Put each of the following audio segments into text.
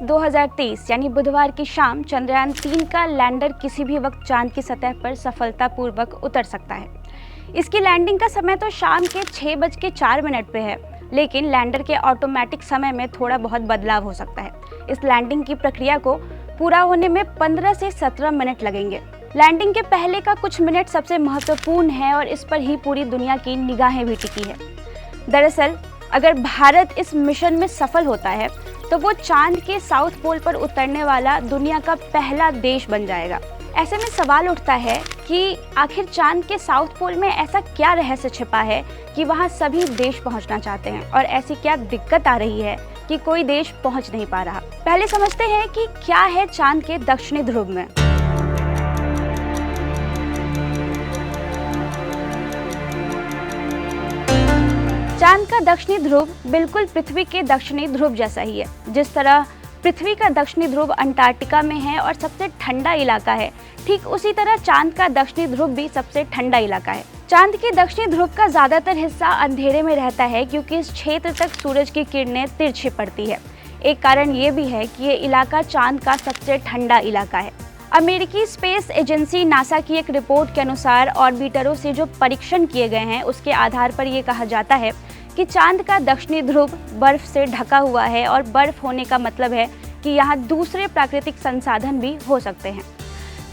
2023 यानी बुधवार की शाम चंद्रयान 3 का लैंडर किसी भी वक्त चांद की सतह पर सफलतापूर्वक उतर सकता है। इसकी लैंडिंग का समय तो शाम के 6:04 पे है, लेकिन लैंडर के ऑटोमेटिक समय में थोड़ा बहुत बदलाव हो सकता है। इस लैंडिंग की प्रक्रिया को पूरा होने में 15 से 17 मिनट लगेंगे। लैंडिंग के पहले का कुछ मिनट सबसे महत्वपूर्ण है और इस पर ही पूरी दुनिया की निगाहें भी टिकी है। दरअसल अगर भारत इस मिशन में सफल होता है तो वो चांद के साउथ पोल पर उतरने वाला दुनिया का पहला देश बन जाएगा। ऐसे में सवाल उठता है कि आखिर चांद के साउथ पोल में ऐसा क्या रहस्य छिपा है कि वहाँ सभी देश पहुँचना चाहते हैं और ऐसी क्या दिक्कत आ रही है कि कोई देश पहुँच नहीं पा रहा। पहले समझते हैं कि क्या है चांद के दक्षिणी ध्रुव में। चांद का दक्षिणी ध्रुव बिल्कुल पृथ्वी के दक्षिणी ध्रुव जैसा ही है। जिस तरह पृथ्वी का दक्षिणी ध्रुव अंटार्कटिका में है और सबसे ठंडा इलाका है, ठीक उसी तरह चांद का दक्षिणी ध्रुव भी सबसे ठंडा इलाका है। चांद के दक्षिणी ध्रुव का ज्यादातर हिस्सा अंधेरे में रहता है क्योंकि इस क्षेत्र तक सूरज की किरणें तिरछी पड़ती है। एक कारण ये भी है कि ये इलाका चांद का सबसे ठंडा इलाका है। अमेरिकी स्पेस एजेंसी नासा की एक रिपोर्ट के अनुसार ऑर्बिटरों से जो परीक्षण किए गए हैं उसके आधार पर यह कहा जाता है कि चांद का दक्षिणी ध्रुव बर्फ से ढका हुआ है और बर्फ होने का मतलब है कि यहाँ दूसरे प्राकृतिक संसाधन भी हो सकते हैं।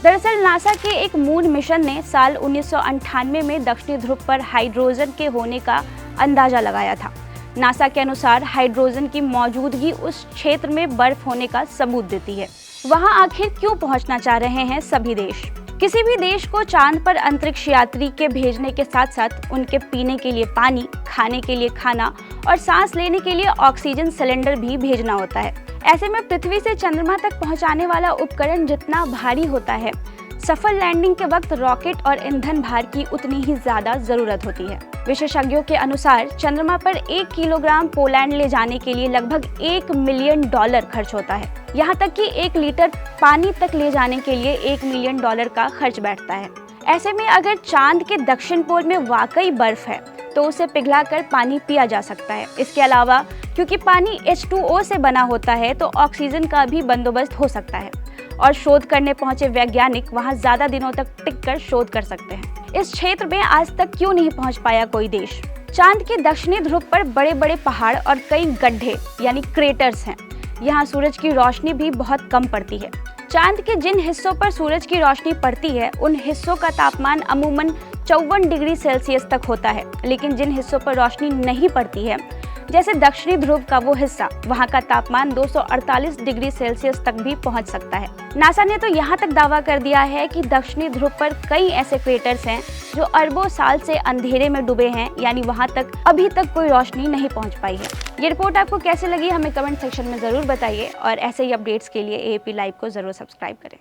दरअसल नासा के एक मून मिशन ने साल 1998 में दक्षिणी ध्रुव पर हाइड्रोजन के होने का अंदाजा लगाया था। नासा के अनुसार हाइड्रोजन की मौजूदगी उस क्षेत्र में बर्फ होने का सबूत देती है। वहां आखिर क्यों पहुंचना चाह रहे हैं सभी देश? किसी भी देश को चांद पर अंतरिक्ष यात्री के भेजने के साथ साथ उनके पीने के लिए पानी, खाने के लिए खाना और सांस लेने के लिए ऑक्सीजन सिलेंडर भी भेजना होता है। ऐसे में पृथ्वी से चंद्रमा तक पहुंचाने वाला उपकरण जितना भारी होता है, सफल लैंडिंग के वक्त रॉकेट और ईंधन भार की उतनी ही ज्यादा जरूरत होती है। विशेषज्ञों के अनुसार चंद्रमा पर 1 किलोग्राम पोलैंड ले जाने के लिए लगभग $1 मिलियन खर्च होता है। यहाँ तक कि 1 लीटर पानी तक ले जाने के लिए $1 मिलियन का खर्च बैठता है। ऐसे में अगर चांद के दक्षिण पोल में वाकई बर्फ है तो उसे पिघलाकर पानी पिया जा सकता है। इसके अलावा क्योंकि पानी H2O से बना होता है तो ऑक्सीजन का भी बंदोबस्त हो सकता है और शोध करने पहुंचे वैज्ञानिक वहां ज्यादा दिनों तक टिककर शोध कर सकते हैं। इस क्षेत्र में आज तक क्यों नहीं पहुंच पाया कोई देश? चांद के दक्षिणी ध्रुव पर बड़े बड़े पहाड़ और कई गड्ढे यानी क्रेटर्स हैं। यहाँ सूरज की रोशनी भी बहुत कम पड़ती है। चांद के जिन हिस्सों पर सूरज की रोशनी पड़ती है उन हिस्सों का तापमान अमूमन 54 डिग्री सेल्सियस तक होता है, लेकिन जिन हिस्सों पर रोशनी नहीं पड़ती है जैसे दक्षिणी ध्रुव का वो हिस्सा, वहाँ का तापमान 248 डिग्री सेल्सियस तक भी पहुँच सकता है। नासा ने तो यहाँ तक दावा कर दिया है कि दक्षिणी ध्रुव पर कई ऐसे क्रेटर्स हैं जो अरबों साल से अंधेरे में डूबे हैं, यानी वहाँ तक अभी तक कोई रोशनी नहीं पहुँच पाई है। ये रिपोर्ट आपको कैसे लगी हमें कमेंट सेक्शन में जरूर बताइए और ऐसे ही अपडेट्स के लिए AAP लाइव को जरूर सब्सक्राइब करें।